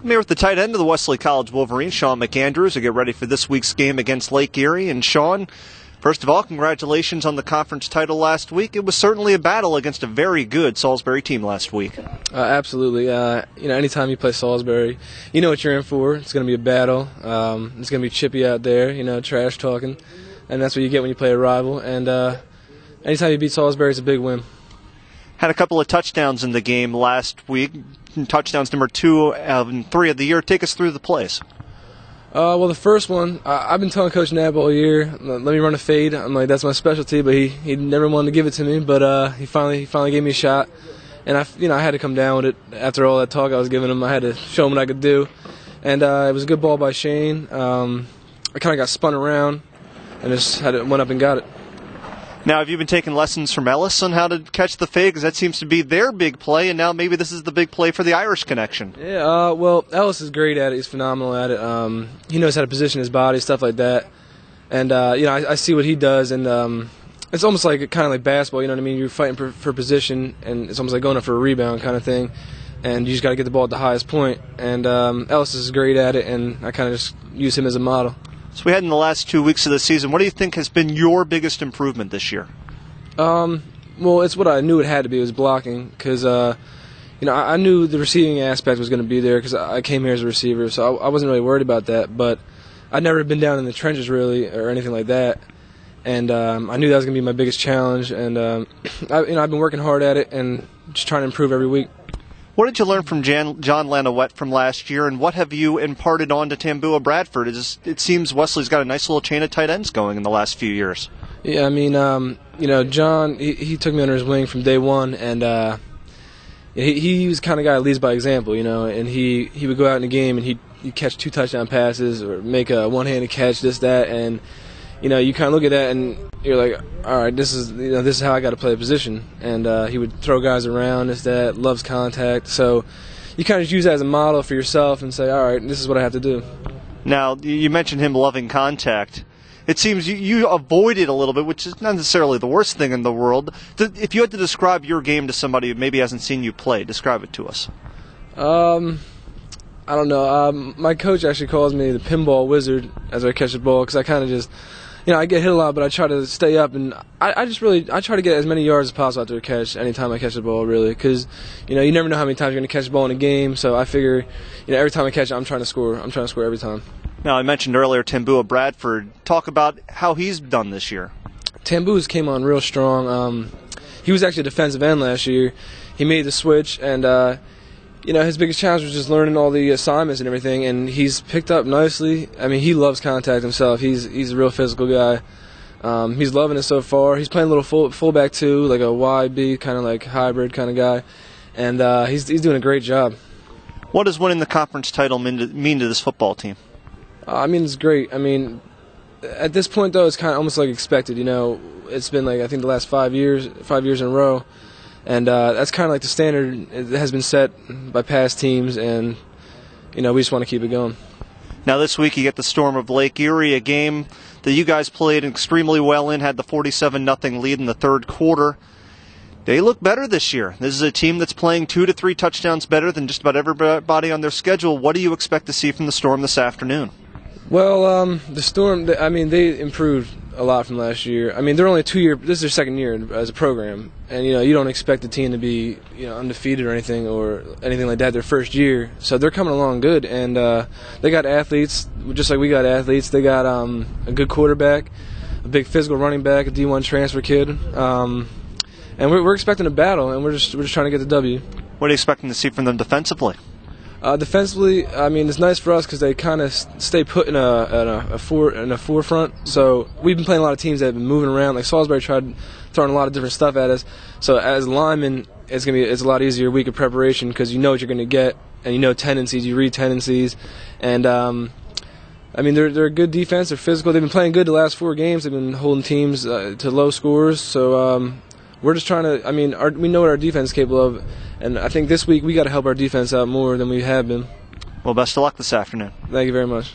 I'm here with the tight end of the Wesley College Wolverines, Sean McAndrew, as we get ready for this week's game against Lake Erie. And Sean, first of all, congratulations on the conference title last week. It was certainly a battle against a very good Salisbury team last week. Absolutely. Anytime you play Salisbury, you know what you're in for. It's going to be a battle. It's going to be chippy out there, trash talking. And that's what you get when you play a rival. And anytime you beat Salisbury, it's a big win. Had a couple of touchdowns in the game last week. Touchdowns number 2 and 3 of the year. Take us through the plays. Well, the first one, I've been telling Coach Nab all year, let me run a fade. I'm like, that's my specialty, but he never wanted to give it to me. But he finally gave me a shot, and I had to come down with it after all that talk I was giving him. I had to show him what I could do, and it was a good ball by Shane. I kind of got spun around, and just went up and got it. Now, have you been taking lessons from Ellis on how to catch the fade? Because that seems to be their big play, and now maybe this is the big play for the Irish connection. Yeah, well, Ellis is great at it. He's phenomenal at it. He knows how to position his body, stuff like that. And, I see what he does, and it's almost like kind of like basketball, you know what I mean? You're fighting for position, and it's almost like going up for a rebound kind of thing. And you just got to get the ball at the highest point. And Ellis is great at it, and I kind of just use him as a model. So we had in the last 2 weeks of the season, what do you think has been your biggest improvement this year? Well, it's what I knew it had to be, was blocking, because I knew the receiving aspect was going to be there because I came here as a receiver, so I wasn't really worried about that. But I'd never been down in the trenches really or anything like that, and I knew that was going to be my biggest challenge. And I've been working hard at it and just trying to improve every week. What did you learn from John Lanowette from last year, and what have you imparted on to Tambua Bradford? It seems Wesley's got a nice little chain of tight ends going in the last few years. Yeah, I mean, John, he took me under his wing from day one, and he was the kind of guy that leads by example, and he would go out in the game and he'd catch 2 touchdown passes or make a one-handed catch, this, that, and you kind of look at that and you're like, all right, this is how I got to play a position. And he would throw guys around, this, that, loves contact. So you kind of just use that as a model for yourself and say, all right, this is what I have to do. Now, you mentioned him loving contact. It seems you avoid it a little bit, which is not necessarily the worst thing in the world. If you had to describe your game to somebody who maybe hasn't seen you play, describe it to us. I don't know. My coach actually calls me the pinball wizard as I catch the ball because I kind of just, I get hit a lot, but I try to stay up, and I try to get as many yards as possible after a catch anytime I catch the ball, really, because, you never know how many times you're going to catch the ball in a game, so I figure, every time I catch it, I'm trying to score. I'm trying to score every time. Now, I mentioned earlier Tambua Bradford. Talk about how he's done this year. Tambua's came on real strong. He was actually a defensive end last year. He made the switch, and his biggest challenge was just learning all the assignments and everything, and he's picked up nicely. I mean, he loves contact himself. He's a real physical guy. He's loving it so far. He's playing a little fullback too, like a YB kind of like hybrid kind of guy, and he's doing a great job. What does winning the conference title mean to this football team? It's great. I mean, at this point though, it's kind of almost like expected. It's been like I think the last 5 years in a row. And that's kind of like the standard that has been set by past teams, and, we just want to keep it going. Now this week you get the Storm of Lake Erie, a game that you guys played extremely well in, had the 47-0 lead in the third quarter. They look better this year. This is a team that's playing 2 to 3 touchdowns better than just about everybody on their schedule. What do you expect to see from the Storm this afternoon? Well, the Storm, they improved a lot from last year. I mean, they're only 2 year. This is their second year as a program, and you don't expect the team to be undefeated or anything like that their first year. So they're coming along good, and they got athletes just like we got athletes. They got a good quarterback, a big physical running back, a D1 transfer kid, and we're expecting a battle, and we're just trying to get the W. What are you expecting to see from them defensively? Defensively, it's nice for us because they kind of stay put in a forefront. So we've been playing a lot of teams that have been moving around. Like Salisbury tried throwing a lot of different stuff at us. So as linemen, it's a lot easier week of preparation because you know what you're going to get, and you know tendencies. You read tendencies, and they're a good defense. They're physical. They've been playing good the last 4 games. They've been holding teams to low scores. So we're just trying to. We know what our defense is capable of. And I think this week we got to help our defense out more than we have been. Well, best of luck this afternoon. Thank you very much.